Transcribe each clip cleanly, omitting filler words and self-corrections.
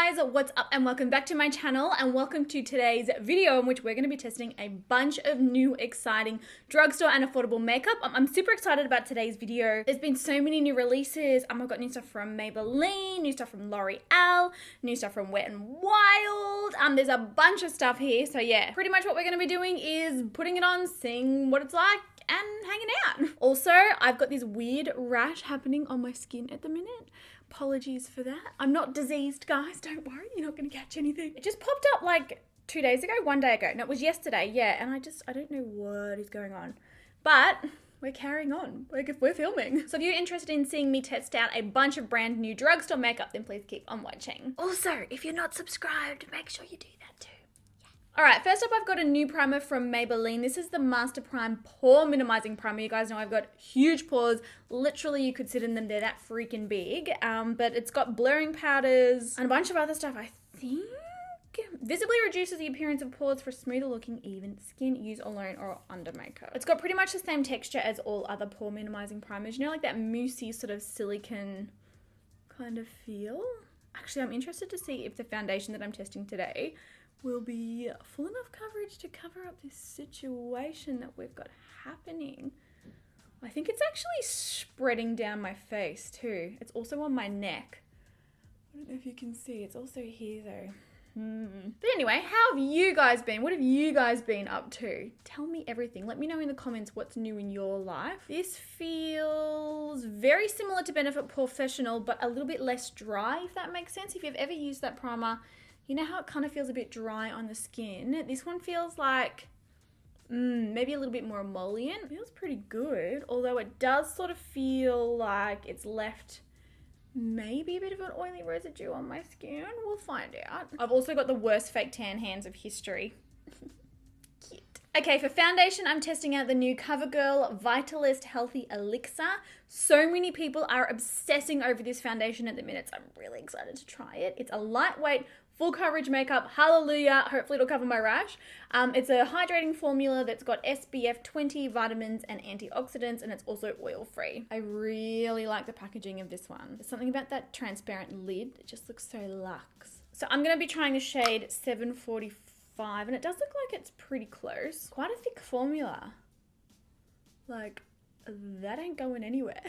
guys, what's up and welcome back to my channel and welcome to today's video in which we're going to be testing a bunch of new exciting drugstore and affordable makeup. I'm super excited about today's video. There's been so many new releases. I've got new stuff from Maybelline, new stuff from Loreal, new stuff from Wet n Wild. There's a bunch of stuff here, so yeah, pretty much what we're going to be doing is putting it on, seeing what it's like and hanging out. Also, I've got this weird rash happening on my skin at the minute. Apologies for that. I'm not diseased, guys. Don't worry. You're not going to catch anything. It just popped up like 2 days ago, 1 day ago. No, it was yesterday. Yeah. And I don't know what is going on. But we're carrying on. We're filming. So if you're interested in seeing me test out a bunch of brand new drugstore makeup, then please keep on watching. Also, if you're not subscribed, make sure you do that too. Alright, first up I've got a new primer from Maybelline. This is the Master Prime Pore Minimizing Primer. You guys know I've got huge pores. Literally you could sit in them, they're that freaking big. But it's got blurring powders and a bunch of other stuff, I think. Visibly reduces the appearance of pores for smoother looking even skin. Use alone or under makeup. It's got pretty much the same texture as all other pore minimizing primers. You know, like that moussey sort of silicone kind of feel? Actually, I'm interested to see if the foundation that I'm testing today will be full enough coverage to cover up this situation that we've got happening. I think it's actually spreading down my face too. It's also on my neck. I don't know if you can see. It's also here though. But anyway, how have you guys been? What have you guys been up to? Tell me everything. Let me know in the comments what's new in your life. This feels very similar to Benefit Professional, but a little bit less dry, if that makes sense. If you've ever used that primer, you know how it kind of feels a bit dry on the skin? This one feels like maybe a little bit more emollient. It feels pretty good, although it does sort of feel like it's left maybe a bit of an oily residue on my skin. We'll find out. I've also got the worst fake tan hands of history. Cute. Okay, for foundation, I'm testing out the new CoverGirl Vitalist Healthy Elixir. So many people are obsessing over this foundation at the minute, so I'm really excited to try it. It's a lightweight, full coverage makeup. Hallelujah. Hopefully it'll cover my rash. It's a hydrating formula that's got SPF 20, vitamins and antioxidants, and it's also oil-free. I really like the packaging of this one. There's something about that transparent lid. It just looks so luxe. So I'm going to be trying the shade 745, and it does look like it's pretty close. Quite a thick formula. Like, that ain't going anywhere.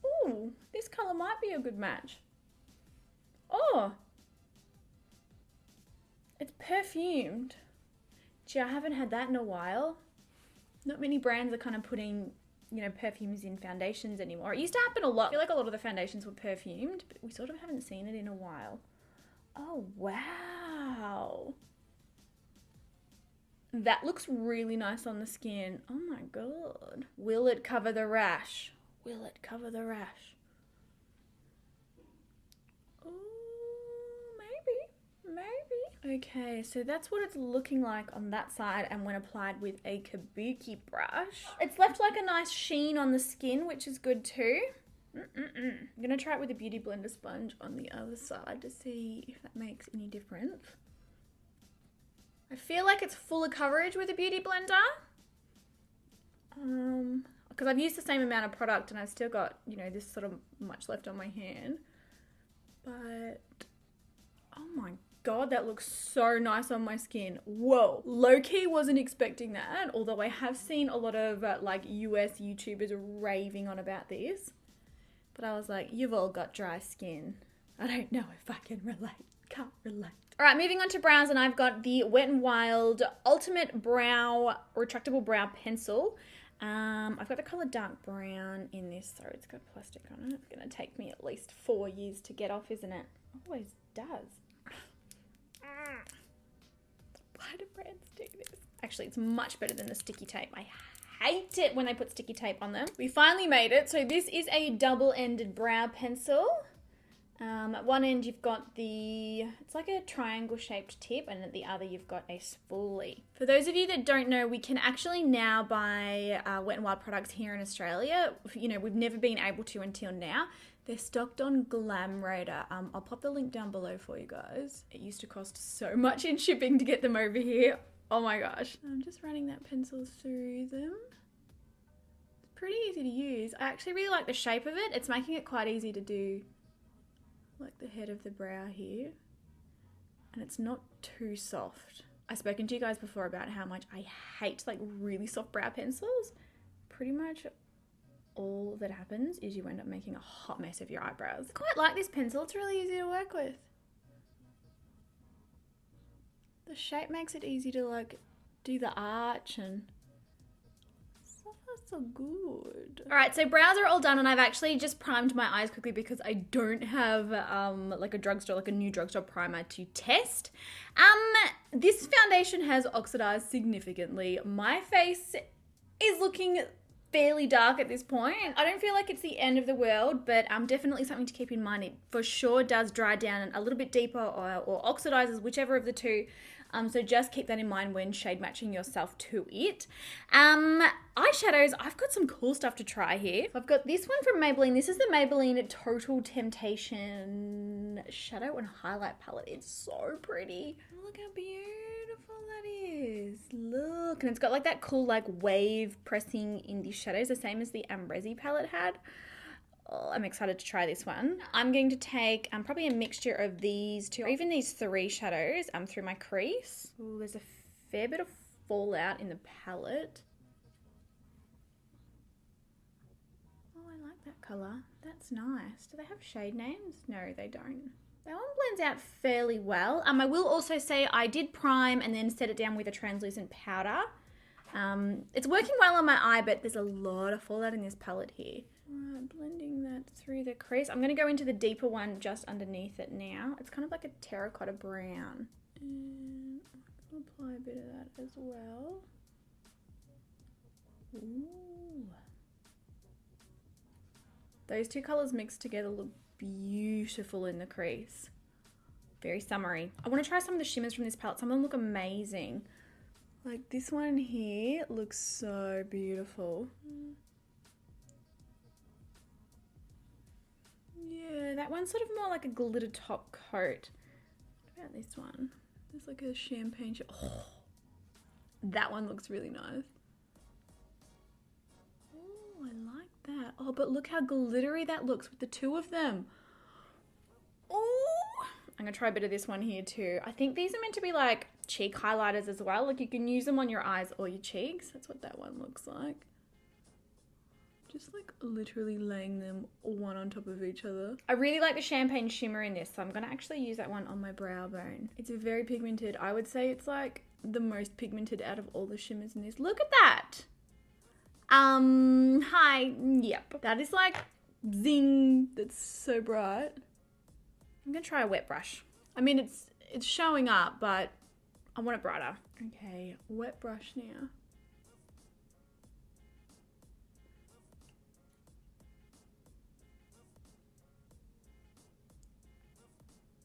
Ooh, this color might be a good match. Oh, it's perfumed. Gee, I haven't had that in a while. Not many brands are kind of putting, you know, perfumes in foundations anymore. It used to happen a lot. I feel like a lot of the foundations were perfumed, but we sort of haven't seen it in a while. Oh, wow. That looks really nice on the skin. Oh my God. Will it cover the rash? Will it cover the rash? Maybe. Okay, so that's what it's looking like on that side and when applied with a kabuki brush. It's left like a nice sheen on the skin, which is good too. I'm gonna try it with a beauty blender sponge on the other side to see if that makes any difference. I feel like it's fuller coverage with a beauty blender. Because I've used the same amount of product and I've still got, you know, this sort of much left on my hand. But, oh my God, that looks so nice on my skin. Whoa. Low-key wasn't expecting that, although I have seen a lot of like US YouTubers raving on about this. But I was like, you've all got dry skin. I don't know if I can relate. Can't relate. All right, moving on to brows, and I've got the Wet n Wild Ultimate Brow Retractable Brow Pencil. I've got the color dark brown in this, so it's got plastic on it. It's gonna take me at least 4 years to get off, isn't it? Always does. Why do brands do this? Actually, it's much better than the sticky tape. I hate it when they put sticky tape on them. We finally made it. So this is a double-ended brow pencil. At one end you've got it's like a triangle shaped tip, and at the other you've got a spoolie. For those of you that don't know, we can actually now buy Wet n Wild products here in Australia. You know, we've never been able to until now. They're stocked on Glamradar. I'll pop the link down below for you guys. It used to cost so much in shipping to get them over here. Oh my gosh. I'm just running that pencil through them. It's pretty easy to use. I actually really like the shape of it. It's making it quite easy to do like the head of the brow here. And it's not too soft. I've spoken to you guys before about how much I hate like really soft brow pencils. Pretty much all that happens is you end up making a hot mess of your eyebrows. I quite like this pencil. It's really easy to work with. The shape makes it easy to like do the arch and so far so good. All right, so brows are all done and I've actually just primed my eyes quickly because I don't have like a new drugstore primer to test. This foundation has oxidized significantly. My face is looking fairly dark at this point. I don't feel like it's the end of the world, but definitely something to keep in mind. It for sure does dry down a little bit deeper or oxidizes, whichever of the two. So just keep that in mind when shade matching yourself to it. Eyeshadows, I've got some cool stuff to try here. I've got this one from Maybelline. This is the Maybelline Total Temptation Shadow and Highlight Palette. It's so pretty. Look how beautiful that is. Look, and it's got like that cool like wave pressing in the shadows, the same as the Ambresi palette had. Oh, I'm excited to try this one. I'm going to take probably a mixture of these two, or even these three shadows through my crease. Ooh, there's a fair bit of fallout in the palette. Oh, I like that colour. That's nice. Do they have shade names? No, they don't. That one blends out fairly well. I will also say I did prime and then set it down with a translucent powder. It's working well on my eye, but there's a lot of fallout in this palette here. Right, blending that through the crease. I'm going to go into the deeper one just underneath it now. It's kind of like a terracotta brown. And I'll apply a bit of that as well. Ooh. Those two colours mixed together look beautiful in the crease. Very summery. I want to try some of the shimmers from this palette. Some of them look amazing. Like this one here looks so beautiful. Yeah, that one's sort of more like a glitter top coat. What about this one? There's like a champagne shade. Oh, that one looks really nice. Oh, I like that. Oh, but look how glittery that looks with the two of them. Oh, I'm gonna try a bit of this one here too. I think these are meant to be like cheek highlighters as well. Like you can use them on your eyes or your cheeks. That's what that one looks like. Just like literally laying them one on top of each other. I really like the champagne shimmer in this, so I'm gonna actually use that one on my brow bone. It's very pigmented. I would say it's like the most pigmented out of all the shimmers in this. Look at that. Hi, yep. That is like zing, that's so bright. I'm gonna try a wet brush. I mean, it's showing up, but I want it brighter. Okay, wet brush now.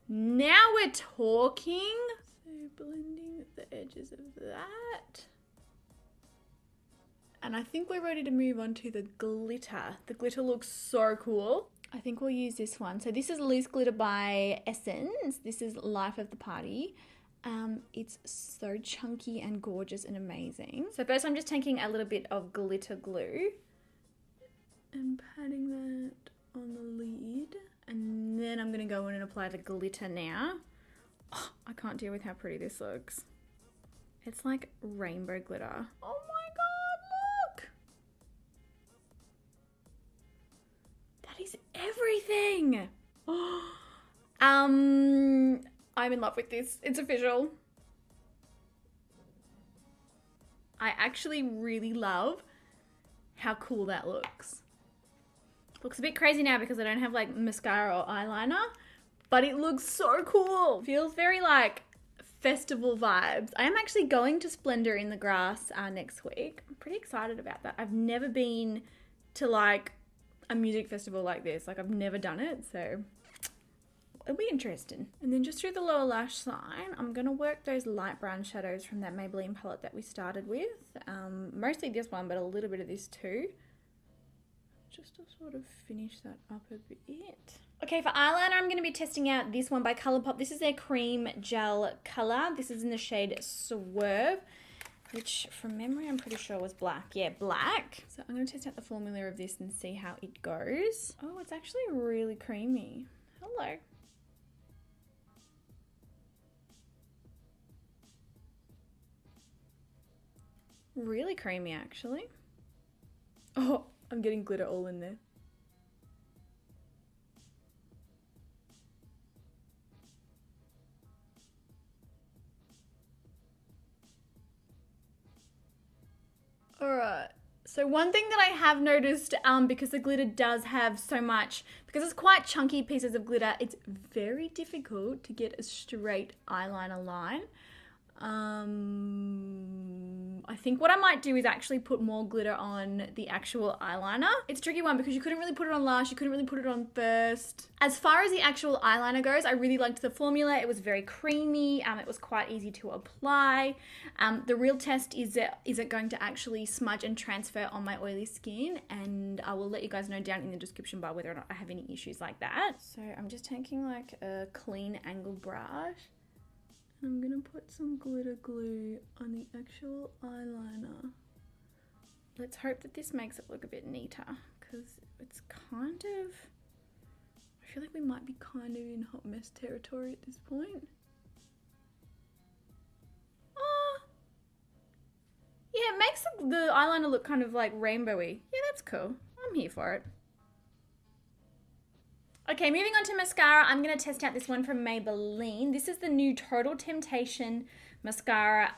Now we're talking. So blending the edges of that. And I think we're ready to move on to the glitter. The glitter looks so cool. I think we'll use this one. So this is Loose Glitter by Essence. This is Life of the Party. It's so chunky and gorgeous and amazing. So first I'm just taking a little bit of glitter glue and patting that on the lid. And then I'm gonna go in and apply the glitter now. Oh, I can't deal with how pretty this looks. It's like rainbow glitter. Oh my God, look! That is everything. I'm in love with this. It's official. I actually really love how cool that looks. Looks a bit crazy now because I don't have like mascara or eyeliner, but it looks so cool. Feels very like festival vibes. I am actually going to Splendor in the Grass next week. I'm pretty excited about that. I've never been to like a music festival like this. Like I've never done it, so it'll be interesting. And then just through the lower lash line, I'm gonna work those light brown shadows from that Maybelline palette that we started with. Mostly this one, but a little bit of this too. Just to sort of finish that up a bit. Okay, for eyeliner, I'm going to be testing out this one by Colourpop. This is their cream gel colour. This is in the shade Swerve, which from memory I'm pretty sure was black. Yeah, black. So I'm going to test out the formula of this and see how it goes. Oh, it's actually really creamy. Hello. Really creamy, actually. Oh, I'm getting glitter all in there. Alright, so one thing that I have noticed, because the glitter does have so much, because it's quite chunky pieces of glitter, it's very difficult to get a straight eyeliner line. I think what I might do is actually put more glitter on the actual eyeliner. It's a tricky one because you couldn't really put it on last, you couldn't really put it on first. As far as the actual eyeliner goes, I really liked the formula. It was very creamy, it was quite easy to apply. The real test is it going to actually smudge and transfer on my oily skin, and I will let you guys know down in the description bar whether or not I have any issues like that. So I'm just taking like a clean angle brush. I'm gonna put some glitter glue on the actual eyeliner. Let's hope that this makes it look a bit neater, because it's kind of, I feel like we might be kind of in hot mess territory at this point. Yeah, it makes the eyeliner look kind of like rainbowy. Yeah, that's cool. I'm here for it. Okay, moving on to mascara, I'm going to test out this one from Maybelline. This is the new Total Temptation mascara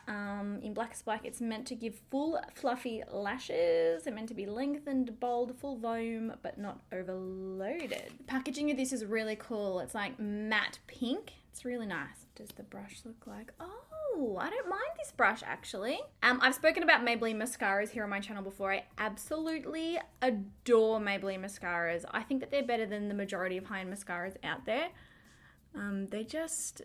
in Black is Black. It's meant to give full fluffy lashes. They're meant to be lengthened, bold, full volume, but not overloaded. The packaging of this is really cool. It's like matte pink. It's really nice. What does the brush look like? Oh, I don't mind this brush actually. I've spoken about Maybelline mascaras here on my channel before. I absolutely adore Maybelline mascaras. I think that they're better than the majority of high-end mascaras out there. The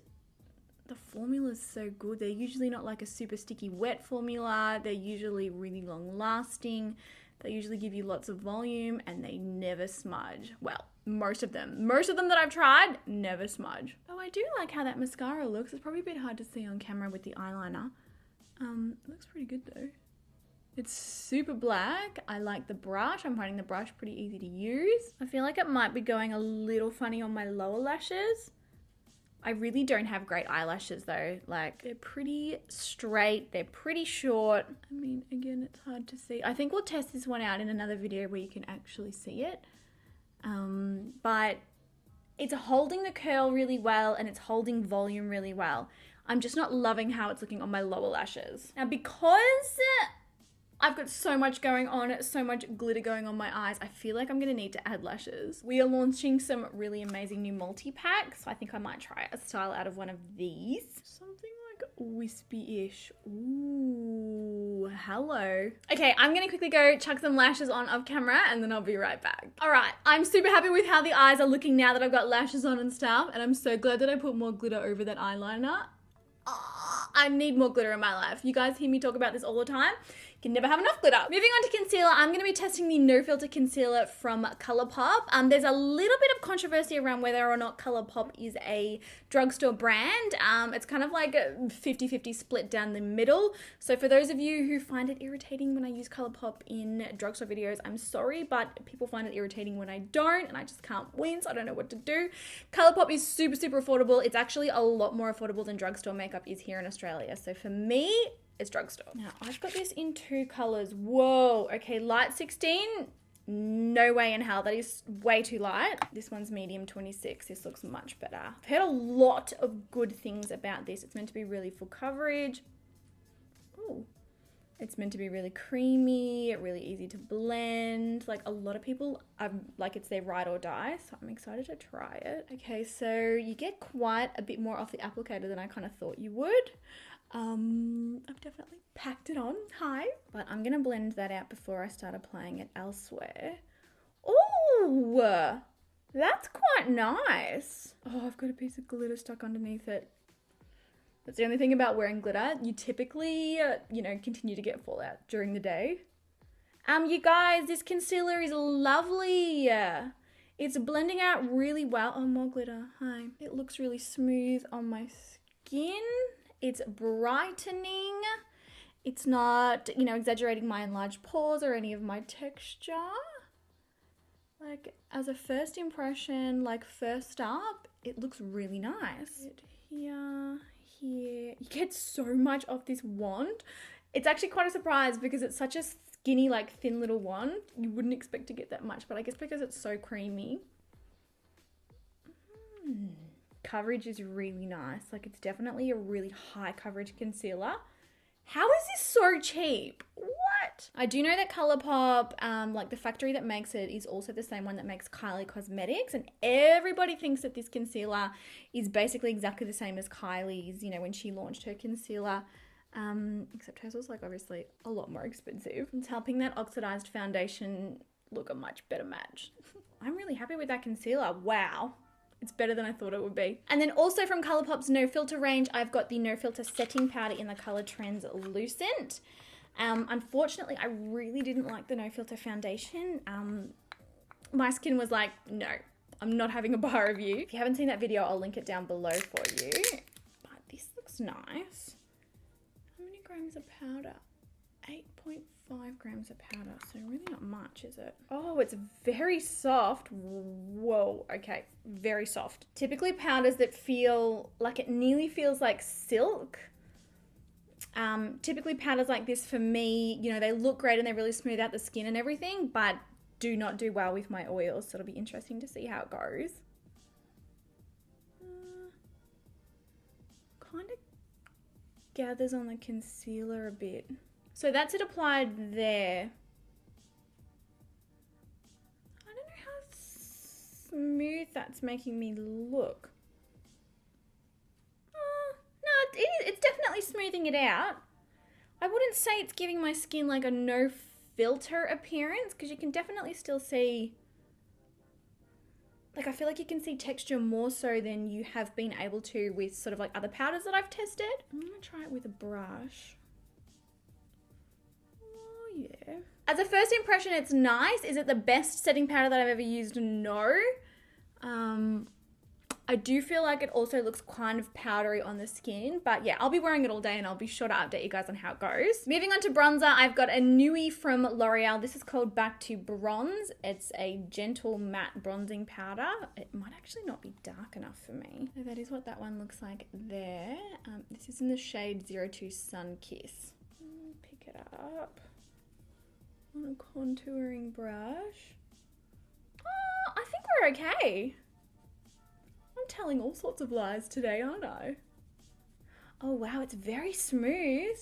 formula's so good. They're usually not like a super sticky wet formula. They're usually really long lasting. They usually give you lots of volume and they never smudge. Well, most of them that I've tried never smudge. Oh, I do like how that mascara looks. It's probably a bit hard to see on camera with the eyeliner. It looks pretty good though. It's super black. I like the brush. I'm finding the brush pretty easy to use. I feel like it might be going a little funny on my lower lashes. I really don't have great eyelashes though. Like, they're pretty straight, they're pretty short. I mean, again, it's hard to see. I think we'll test this one out in another video where you can actually see it. But it's holding the curl really well and it's holding volume really well. I'm just not loving how it's looking on my lower lashes. Now, because I've got so much going on, so much glitter going on my eyes, I feel like I'm gonna need to add lashes. We are launching some really amazing new multi-packs, so I think I might try a style out of one of these. Something like wispy-ish. Ooh, hello. Okay, I'm gonna quickly go chuck some lashes on off camera and then I'll be right back. All right, I'm super happy with how the eyes are looking now that I've got lashes on and stuff, and I'm so glad that I put more glitter over that eyeliner. I need more glitter in my life. You guys hear me talk about this all the time. You can never have enough glitter. Moving on to concealer, I'm going to be testing the No Filter Concealer from Colourpop. There's a little bit of controversy around whether or not Colourpop is a drugstore brand. It's kind of like a 50-50 split down the middle. So for those of you who find it irritating when I use Colourpop in drugstore videos, I'm sorry, but people find it irritating when I don't, and I just can't win, so I don't know what to do. Colourpop is super, super affordable. It's actually a lot more affordable than drugstore makeup is here in Australia. So for me, it's drugstore. Now, I've got this in 2 colors. Whoa, okay, light 16, no way in hell. That is way too light. This one's medium 26. This looks much better. I've heard a lot of good things about this. It's meant to be really full coverage. Ooh. It's meant to be really creamy, really easy to blend. Like, a lot of people, like, it's their ride or die, so I'm excited to try it. Okay, so you get quite a bit more off the applicator than I kind of thought you would. I've definitely packed it on high, but I'm gonna blend that out before I start applying it elsewhere. Ooh, that's quite nice. Oh, I've got a piece of glitter stuck underneath it. That's the only thing about wearing glitter. You typically, continue to get fallout during the day. You guys, this concealer is lovely. It's blending out really well. Oh, more glitter. Hi. It looks really smooth on my skin. It's brightening. It's not, exaggerating my enlarged pores or any of my texture. Like, as a first impression, like first up, it looks really nice. Here. You get so much of this wand. It's actually quite a surprise because it's such a skinny, like thin little one. You wouldn't expect to get that much, but I guess because it's so creamy. Coverage is really nice. Like, it's definitely a really high coverage concealer. How is this so cheap? What? I do know that Colourpop, like the factory that makes it, is also the same one that makes Kylie Cosmetics, and everybody thinks that this concealer is basically exactly the same as Kylie's, you know, when she launched her concealer. Except hers was like obviously a lot more expensive. It's helping that oxidized foundation look a much better match. I'm really happy with that concealer. Wow. It's better than I thought it would be. And then also from Colourpop's No Filter range, I've got the No Filter setting powder in the color Translucent. Unfortunately, I really didn't like the No Filter foundation. My skin was like, no, I'm not having a bar of you. If you haven't seen that video, I'll link it down below for you. But this looks nice. How many grams of powder? 8.5 grams of powder, so really not much, is it? Oh, it's very soft. Whoa, okay, very soft. Typically powders that feel like it nearly feels like silk. Typically powders like this for me, you know, they look great and they really smooth out the skin and everything, but do not do well with my oils, so it'll be interesting to see how it goes. Kind of gathers on the concealer a bit. So that's it applied there. I don't know how smooth that's making me look. No, it's definitely smoothing it out. I wouldn't say it's giving my skin like a no filter appearance, because you can definitely still see, like I feel like you can see texture more so than you have been able to with sort of like other powders that I've tested. I'm gonna try it with a brush. Yeah. As a first impression, it's nice. Is it the best setting powder that I've ever used? No. I do feel like it also looks kind of powdery on the skin, but yeah, I'll be wearing it all day and I'll be sure to update you guys on how it goes. Moving on to bronzer, I've got a newie from L'Oreal. This is called Back to Bronze. It's a gentle matte bronzing powder. It might actually not be dark enough for me. So that is what that one looks like there. This is in the shade 02 Sun Kiss. Pick it up on a contouring brush. Oh, I think we're okay. I'm telling all sorts of lies today, aren't I? Oh wow, it's very smooth.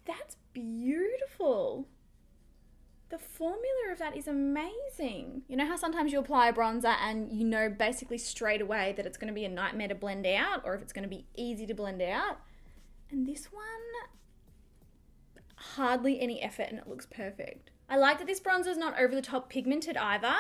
That's beautiful. The formula of that is amazing. You know how sometimes you apply a bronzer and you know basically straight away that it's going to be a nightmare to blend out, or if it's going to be easy to blend out? And this one, hardly any effort and it looks perfect. I like that this bronzer is not over the top pigmented either,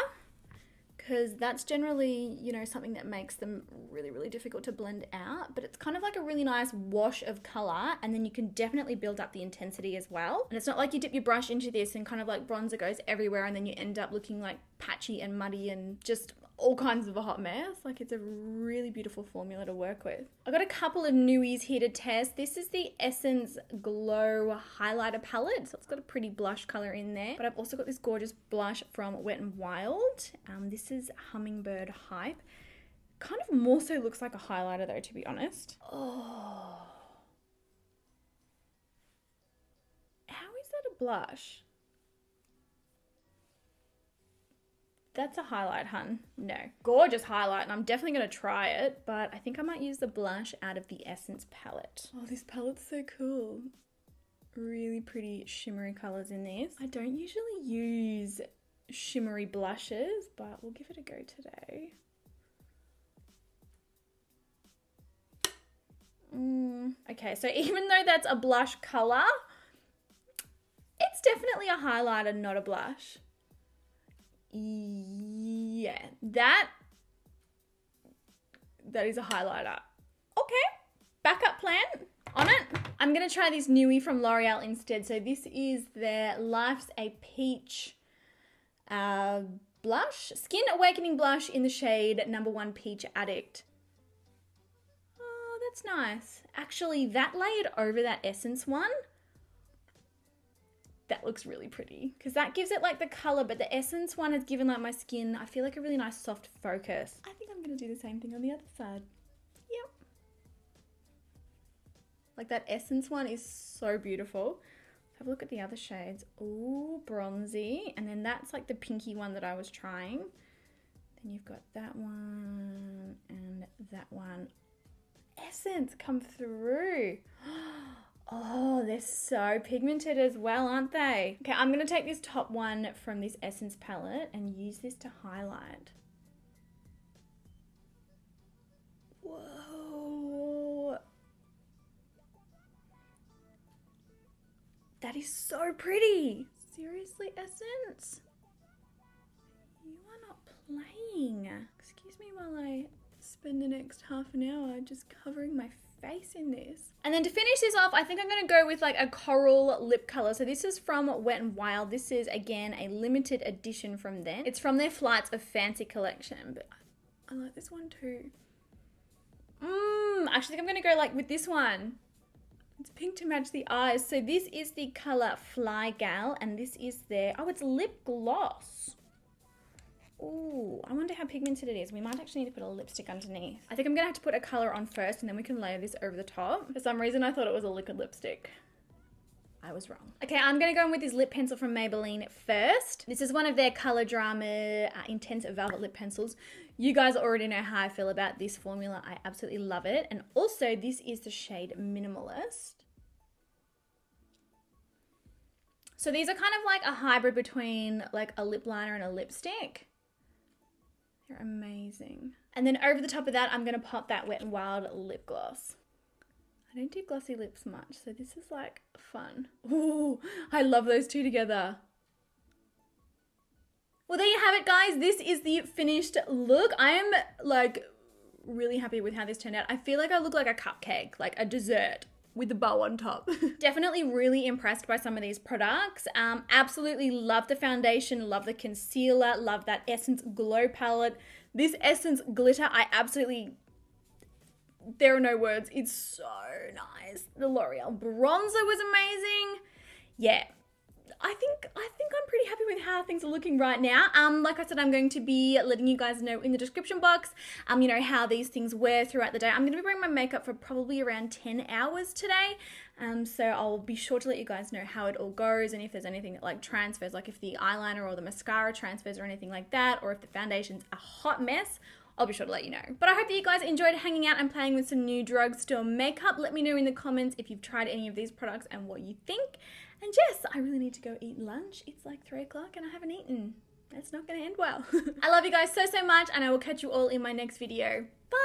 because that's generally, you know, something that makes them really, really difficult to blend out. But it's kind of like a really nice wash of color, and then you can definitely build up the intensity as well. And it's not like you dip your brush into this and kind of like bronzer goes everywhere and then you end up looking like patchy and muddy and just all kinds of a hot mess. Like, it's a really beautiful formula to work with. I've got a couple of newies here to test. This is the Essence Glow Highlighter Palette. So it's got a pretty blush color in there. But I've also got this gorgeous blush from Wet n Wild. This is Hummingbird Hype. Kind of more so looks like a highlighter though, to be honest. Oh. How is that a blush? That's a highlight, hun. No. Gorgeous highlight, and I'm definitely going to try it, but I think I might use the blush out of the Essence palette. Oh, this palette's so cool. Really pretty shimmery colours in this. I don't usually use shimmery blushes, but we'll give it a go today. Okay, so even though that's a blush colour, it's definitely a highlighter, not a blush. Yeah, that is a highlighter. Okay, backup plan on it. I'm going to try this newie from L'Oreal instead. So this is their Life's a Peach blush, Skin Awakening blush in the shade No. 1 Peach Addict. Oh, that's nice. Actually, that layered over that Essence one, that looks really pretty, because that gives it like the color, but the Essence one has given like my skin, I feel like, a really nice soft focus. I think I'm going to do the same thing on the other side. Yep. Like that Essence one is so beautiful. Have a look at the other shades. Ooh, bronzy. And then that's like the pinky one that I was trying. Then you've got that one and that one. Essence come through. Oh, they're so pigmented as well, aren't they? Okay, I'm going to take this top one from this Essence palette and use this to highlight. Whoa. That is so pretty. Seriously, Essence? You are not playing. Excuse me while I spend the next half an hour just covering my face in this. And then to finish this off, I think I'm going to go with like a coral lip color. So this is from Wet n Wild. This is, again, a limited edition from them. It's from their Flights of Fancy collection, but I like this one too. Actually, I think I'm going to go like with this one. It's pink to match the eyes. So this is the color Fly Gal, and this is their, oh, it's lip gloss. Ooh, I wonder how pigmented it is. We might actually need to put a lipstick underneath. I think I'm gonna have to put a color on first and then we can layer this over the top. For some reason, I thought it was a liquid lipstick. I was wrong. Okay, I'm gonna go in with this lip pencil from Maybelline first. This is one of their Color Drama Intense Velvet Lip Pencils. You guys already know how I feel about this formula. I absolutely love it. And also, this is the shade Minimalist. So these are kind of like a hybrid between like a lip liner and a lipstick. They're amazing. And then over the top of that, I'm gonna pop that Wet n Wild lip gloss. I don't do glossy lips much, so this is like fun. Ooh, I love those two together. Well, there you have it, guys. This is the finished look. I am like really happy with how this turned out. I feel like I look like a cupcake, like a dessert with the bow on top. Definitely really impressed by some of these products. Absolutely love the foundation, love the concealer, love that Essence Glow palette. This Essence glitter, I absolutely, there are no words. It's so nice. The L'Oreal bronzer was amazing. Yeah. I think I'm pretty happy with how things are looking right now. Like I said, I'm going to be letting you guys know in the description box, you know, how these things wear throughout the day. I'm going to be wearing my makeup for probably around 10 hours today. So I'll be sure to let you guys know how it all goes and if there's anything that like transfers, like if the eyeliner or the mascara transfers or anything like that, or if the foundation's a hot mess, I'll be sure to let you know. But I hope that you guys enjoyed hanging out and playing with some new drugstore makeup. Let me know in the comments if you've tried any of these products and what you think. And yes, I really need to go eat lunch. It's like 3 o'clock and I haven't eaten. That's not going to end well. I love you guys so, so much, and I will catch you all in my next video. Bye!